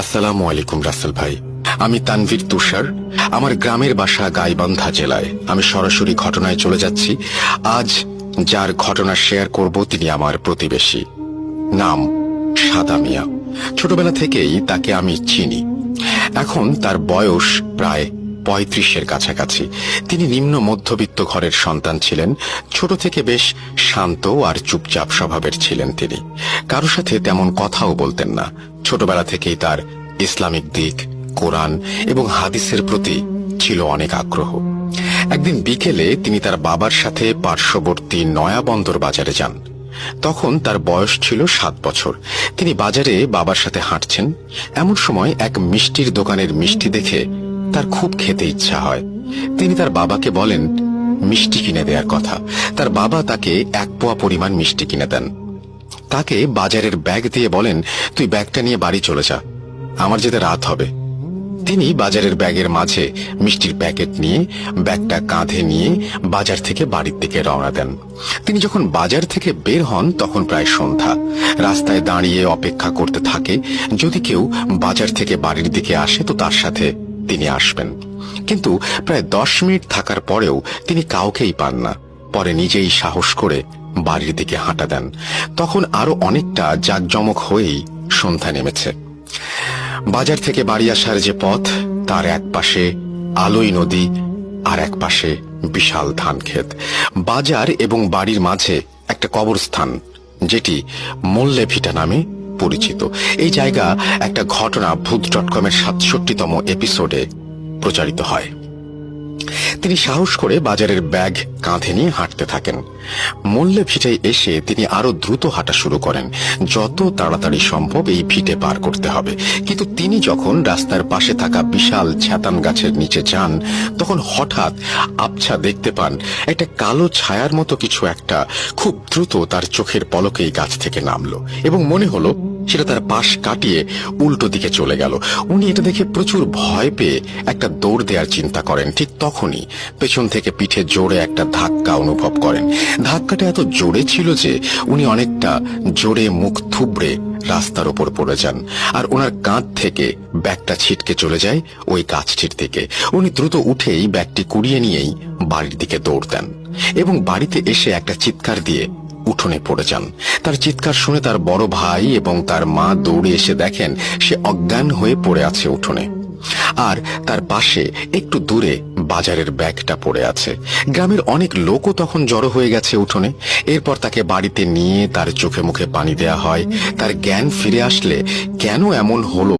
আসসালামু আলাইকুম রাসেল ভাই। আমি তানভীর তুষার। আমার গ্রামের বাসা গাইবান্ধা জেলায়। আমি সরাসরি ঘটনায় চলে যাচ্ছি। আজ যার ঘটনা শেয়ার করব তিনি আমার প্রতিবেশী। নাম সাদা মিয়া। ছোটবেলা থেকেই তাকে আমি চিনি। এখন তার বয়স প্রায় 35-এর কাছাকাছি। তিনি নিম্ন মধ্যবিত্ত ঘরের সন্তান ছিলেন। ছোট থেকে বেশ শান্ত আর চুপচাপ স্বভাবের ছিলেন তিনি। কারো সাথে তেমন কথাও বলতেন না। ছোটবেলা থেকেই তার ইসলামিক দিক, কোরআন এবং হাদিসের প্রতি ছিল অনেক আগ্রহ। একদিন বিকেলে তিনি তার বাবার সাথে পার্শ্ববর্তী নয়াবন্দর বাজারে যান। তখন তার বয়স ছিল 7 বছর। তিনি বাজারে বাবার সাথে হাঁটছেন। এমন সময় এক মিষ্টির দোকানের মিষ্টি দেখে তার খুব খেতে ইচ্ছা হয়। তিনি তার বাবাকে বলেন মিষ্টি কিনে দেওয়ার কথা। তার বাবা তাকে 1 পোয়া পরিমাণ মিষ্টি কিনে দেন। তাকে বাজারের ব্যাগ দিয়ে বলেন, তুই ব্যাগটা নিয়ে বাড়ি চলে যা, আমার যেতে রাত হবে। তিনি বাজারের ব্যাগের মাঝে মিষ্টির প্যাকেট নিয়ে ব্যাগটা কাঁধে নিয়ে বাজার থেকে বাড়ির দিকে রওনা দেন। তিনি যখন বাজার থেকে বের হন তখন প্রায় সন্ধ্যা। রাস্তায় দাঁড়িয়ে অপেক্ষা করতে থাকে, যদি কেউ বাজার থেকে বাড়ির দিকে আসে তো তার সাথে তিনি আসবেন। কিন্তু প্রায় 10 মিনিট থাকার পরেও তিনি কাউকেই পান না। পরে নিজেই সাহস করে বাড়ির দিকে হাঁটা দেন। তখন আরো অনেকটা জাঁকজমক হয়েই সন্ধ্যা নেমেছে। বাজার থেকে বাড়ি আসার যে পথ, তার এক পাশে আলোই নদী আর এক পাশে বিশাল ধান ক্ষেত। বাজার এবং বাড়ির মাঝে একটা কবরস্থান, যেটি মোল্লে ভিটা নামে পরিচিত। এই জায়গা একটা ঘটনা ভূত.com-এর 67তম এপিসোডে প্রচারিত হয়। তিনি সাহস করে বাজারের ব্যাগ কাঁধে নিয়ে হাঁটতে থাকেন। মোল্লে ভিটায় এসে তিনি আরো দ্রুত হাঁটা শুরু করেন। যত তাড়াতাড়ি সম্ভব এই ভিটে পার করতে হবে। কিন্তু তিনি যখন রাস্তার পাশে থাকা বিশাল ছাতান গাছের নিচে যান, তখন হঠাৎ আবছা দেখতে পান একটা কালো ছায়ার মতো কিছু একটা খুব দ্রুত তার চোখের পলকেই গাছ থেকে নামলো এবং মনে হলো সেটা তার পাশ কাটিয়ে উল্টো দিকে চলে গেল। উনি এটা দেখে প্রচুর ভয় পেয়ে একটা দৌড় দেওয়ার চিন্তা করেন। ঠিক তখনই পেছন থেকে পিঠে জোরে একটা ধাক্কা অনুভব করেন। ধাক্কাটা এত জোরে ছিল যে উনি অনেকটা জোরে মুখ থুবড়ে রাস্তার ওপর পড়ে যান, আর ওনার কাঁধ থেকে ব্যাগটা ছিটকে চলে যায় ওই গাছটির দিকে। উনি দ্রুত উঠেই ব্যাগটি কুড়িয়ে নিয়েই বাড়ির দিকে দৌড় দেন এবং বাড়িতে এসে একটা চিৎকার দিয়ে উঠোনে পড়ে যান। তার চিৎকার শুনে তার বড় ভাই এবং তার মা দৌড়ে এসে দেখেন সে অজ্ঞান হয়ে পড়ে আছে উঠোনে, আর তার পাশে একটু দূরে বাজারের ব্যাগটা পড়ে আছে। গ্রামের অনেক লোকও তখন জড়ো হয়ে গেছে উঠোনে। এরপর তাকে বাড়িতে নিয়ে তার চোখে মুখে পানি দেয়া হয়। তার জ্ঞান ফিরে আসলে কেন এমন হলো